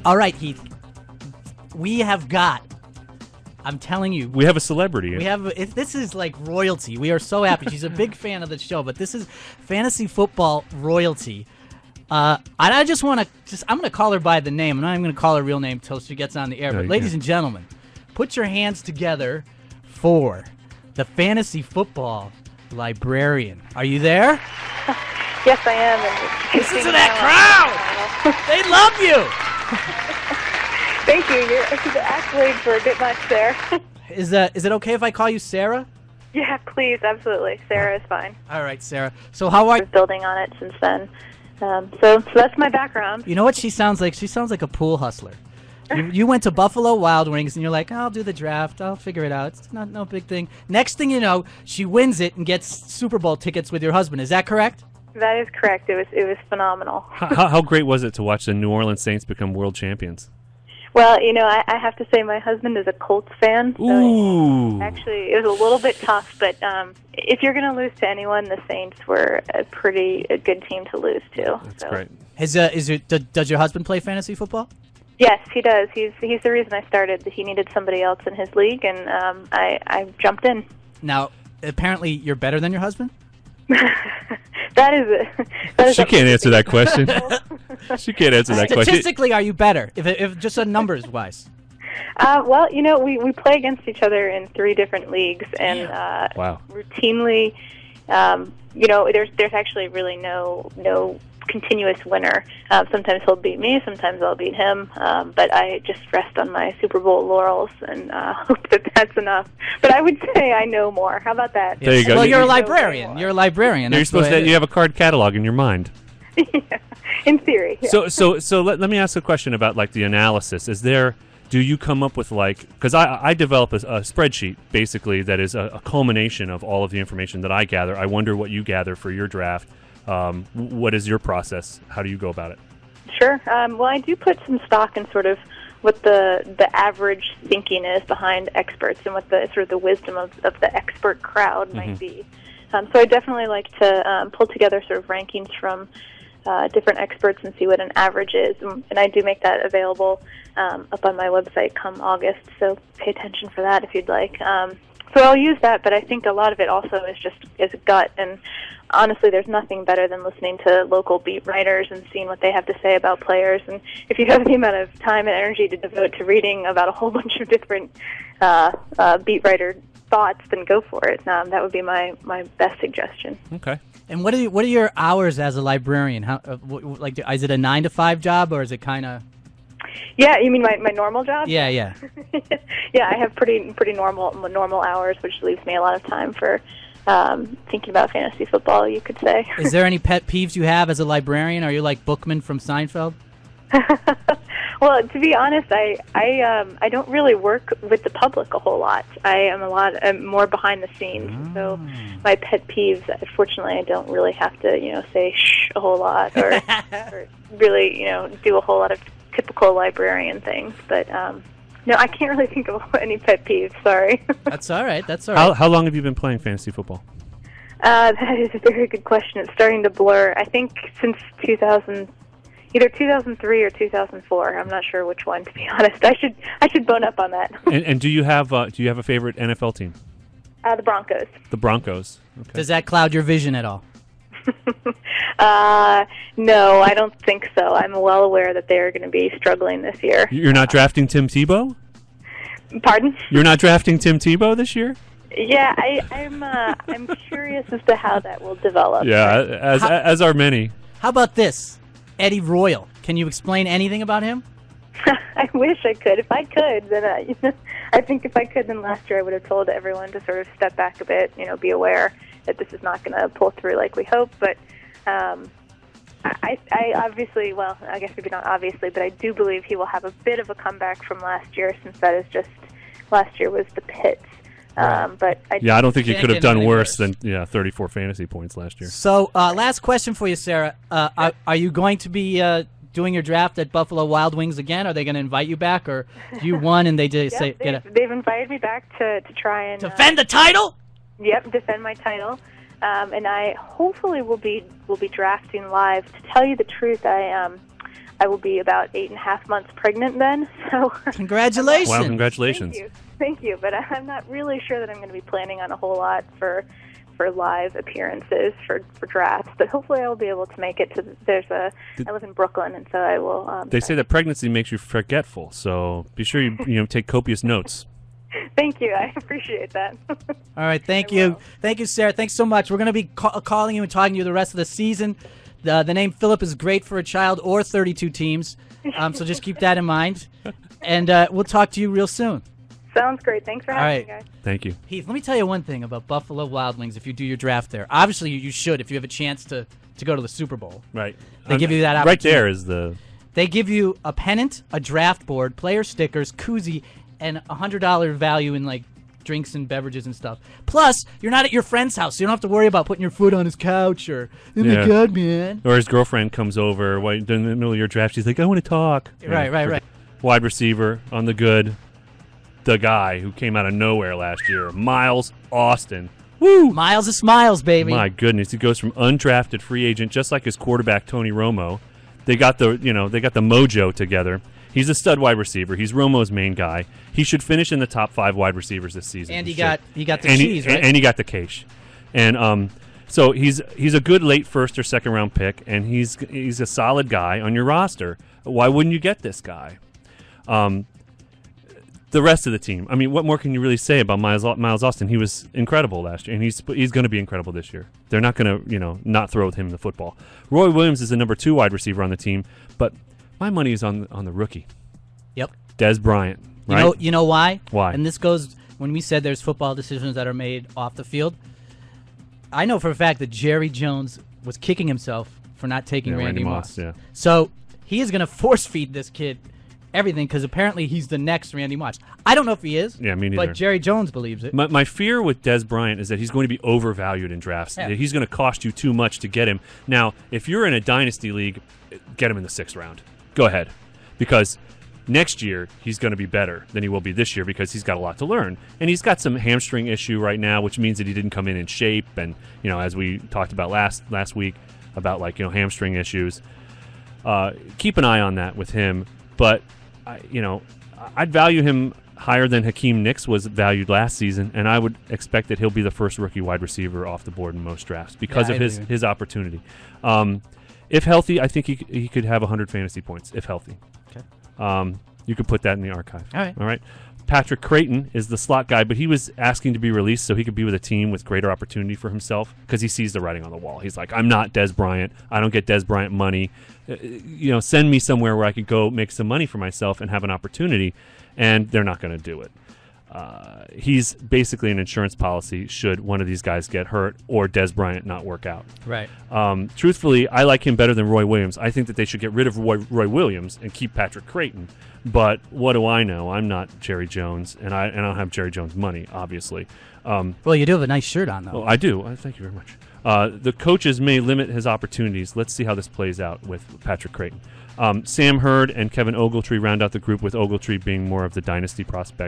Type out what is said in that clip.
All right, Heath. We have got. I'm telling you. We have a celebrity. This is like royalty. We are so happy. She's a big fan of the show, but this is fantasy football royalty. I just want to I'm going to call her by the name. I'm not even going to call her real name until she gets on the air. But ladies and gentlemen, put your hands together for the fantasy football librarian. Are you there? Yes, I am. Listen to that crowd! They love you! Thank you. The accolades were a bit much there. Is it okay if I call you Sarah? Yeah, please, absolutely. Sarah is fine. All right, Sarah. So how are you? Building on it since then. So that's my background. You know what she sounds like? She sounds like a pool hustler. You went to Buffalo Wild Wings, and you're like, I'll do the draft. I'll figure it out. It's no big thing. Next thing you know, she wins it and gets Super Bowl tickets with your husband. Is that correct? That is correct. It was phenomenal. How great was it to watch the New Orleans Saints become world champions? Well, I have to say my husband is a Colts fan. So Ooh. Actually, it was a little bit tough, but if you're going to lose to anyone, the Saints were a good team to lose to. That's great. Does your husband play fantasy football? Yes, he does. He's the reason I started. He needed somebody else in his league, and I jumped in. Now, apparently, you're better than your husband? That is she can't answer that question. She can't answer that question. Statistically, are you better? If just numbers wise. Well, we play against each other in 3 different leagues, and wow. Routinely, there's actually really no continuous winner. Sometimes he'll beat me, sometimes I'll beat him, but I just rest on my Super Bowl laurels and hope that that's enough. But I would say I know more. How about that? There you go. Well, you're a librarian. You're a librarian. You're supposed to. You have a card catalog in your mind. Yeah, in theory. Yeah. So let me ask a question about like the analysis. Do you come up with because I develop a spreadsheet basically that is a culmination of all of the information that I gather. I wonder what you gather for your draft. What is your process? How do you go about it? Sure. Well, I do put some stock in sort of what the average thinking is behind experts and what the sort of the wisdom of the expert crowd might be. So I definitely like to pull together sort of rankings from different experts and see what an average is, and I do make that available up on my website come August. So pay attention for that if you'd like. So I'll use that, but I think a lot of it also is gut, and honestly, there's nothing better than listening to local beat writers and seeing what they have to say about players. And if you have the amount of time and energy to devote to reading about a whole bunch of different beat writer thoughts, then go for it. That would be my best suggestion. Okay. And what are your hours as a librarian? How is it a 9 to 5 job, or is it kind of? Yeah, you mean my normal job? Yeah. Yeah, I have pretty normal hours, which leaves me a lot of time for thinking about fantasy football, you could say. Is there any pet peeves you have as a librarian? Are you like Bookman from Seinfeld? Well, to be honest, I don't really work with the public a whole lot. I'm more behind the scenes. So my pet peeves, fortunately, I don't really have to say shh a whole lot or really do a whole lot of typical librarian things. But no, I can't really think of any pet peeves. Sorry. That's all right. How long have you been playing fantasy football? That is a very good question. It's starting to blur. I think since either 2003 or 2004. I'm not sure which one, to be honest. I should bone up on that. And do you have a favorite NFL team? The Broncos. The Broncos. Okay. Does that cloud your vision at all? No, I don't think so. I'm well aware that they're going to be struggling this year. You're not drafting Tim Tebow? Pardon? You're not drafting Tim Tebow this year? Yeah, I'm curious as to how that will develop. Yeah, as are many. How about this? Eddie Royal. Can you explain anything about him? I wish I could. If I could, then I think if I could, then last year I would have told everyone to sort of step back a bit, be aware that this is not going to pull through like we hope. But I obviously, well, I guess maybe not obviously, but I do believe he will have a bit of a comeback from last year, since that is just last year was the pits. But I don't think you could have done worse than 34 fantasy points last year. So, last question for you, Sarah. Are you going to be doing your draft at Buffalo Wild Wings again? Are they going to invite you back, or you won and they just say they've invited me back to try and defend the title? Yep, defend my title. And I hopefully will be drafting live. To tell you the truth, I will be about 8.5 months pregnant then. So Congratulations! Wow, congratulations! Thank you. But I'm not really sure that I'm going to be planning on a whole lot for live appearances for drafts. But hopefully, I will be able to make it to. I live in Brooklyn, and so I will. They say that pregnancy makes you forgetful, so be sure you take copious notes. Thank you. I appreciate that. All right, thank you. Thank you, Sarah. Thanks so much. We're going to be calling you and talking to you the rest of the season. The name Philip is great for a child or 32 teams, so just keep that in mind. And we'll talk to you real soon. Sounds great. Thanks for having me, guys. Thank you. Heath, let me tell you one thing about Buffalo Wild Wings if you do your draft there. Obviously, you should if you have a chance to go to the Super Bowl. Right. They give you that opportunity. Right there is the... They give you a pennant, a draft board, player stickers, koozie, and $100 value in, like, drinks and beverages and stuff. Plus, you're not at your friend's house, so you don't have to worry about putting your foot on his couch or, oh my God, man. Or his girlfriend comes over in the middle of your draft. She's like, I want to talk. Right. Wide receiver on the good. The guy who came out of nowhere last year, Miles Austin. Woo! Miles of smiles, baby. My goodness, he goes from undrafted free agent, just like his quarterback Tony Romo. They got the mojo together. He's a stud wide receiver. He's Romo's main guy. He should finish in the top 5 wide receivers this season. And he got the cheese, right? And he got the cash. And so he's a good late first or second round pick, and he's a solid guy on your roster. Why wouldn't you get this guy? The rest of the team. I mean, what more can you really say about Miles Austin? He was incredible last year, and he's going to be incredible this year. They're not going to not throw with him the football. Roy Williams is the number 2 wide receiver on the team, but my money is on the rookie. Yep. Des Bryant. Right? You know why? Why? And this goes when we said there's football decisions that are made off the field. I know for a fact that Jerry Jones was kicking himself for not taking Randy Moss. Yeah. So he is going to force feed this kid everything because apparently he's the next Randy Moss. I don't know if he is. Yeah, me neither. But Jerry Jones believes it. My fear with Des Bryant is that he's going to be overvalued in drafts. Yeah. That he's going to cost you too much to get him. Now, if you're in a dynasty league, get him in the 6th round. Go ahead. Because next year he's going to be better than he will be this year because he's got a lot to learn. And he's got some hamstring issue right now, which means that he didn't come in shape. And, as we talked about last week about, hamstring issues. Keep an eye on that with him. But I'd value him higher than Hakeem Nicks was valued last season, and I would expect that he'll be the first rookie wide receiver off the board in most drafts because of his opportunity. If healthy, I think he could have 100 fantasy points, if healthy. Okay. You could put that in the archive. All right. Patrick Creighton is the slot guy, but he was asking to be released so he could be with a team with greater opportunity for himself because he sees the writing on the wall. He's like, I'm not Des Bryant. I don't get Des Bryant money. Send me somewhere where I could go make some money for myself and have an opportunity, and they're not going to do it. He's basically an insurance policy should one of these guys get hurt or Des Bryant not work out. Right. Truthfully, I like him better than Roy Williams. I think that they should get rid of Roy Williams and keep Patrick Creighton. But what do I know? I'm not Jerry Jones, and I don't have Jerry Jones money, obviously. Well, you do have a nice shirt on, though. Oh, I do. Thank you very much. The coaches may limit his opportunities. Let's see how this plays out with Patrick Creighton. Sam Hurd and Kevin Ogletree round out the group, with Ogletree being more of the dynasty prospect.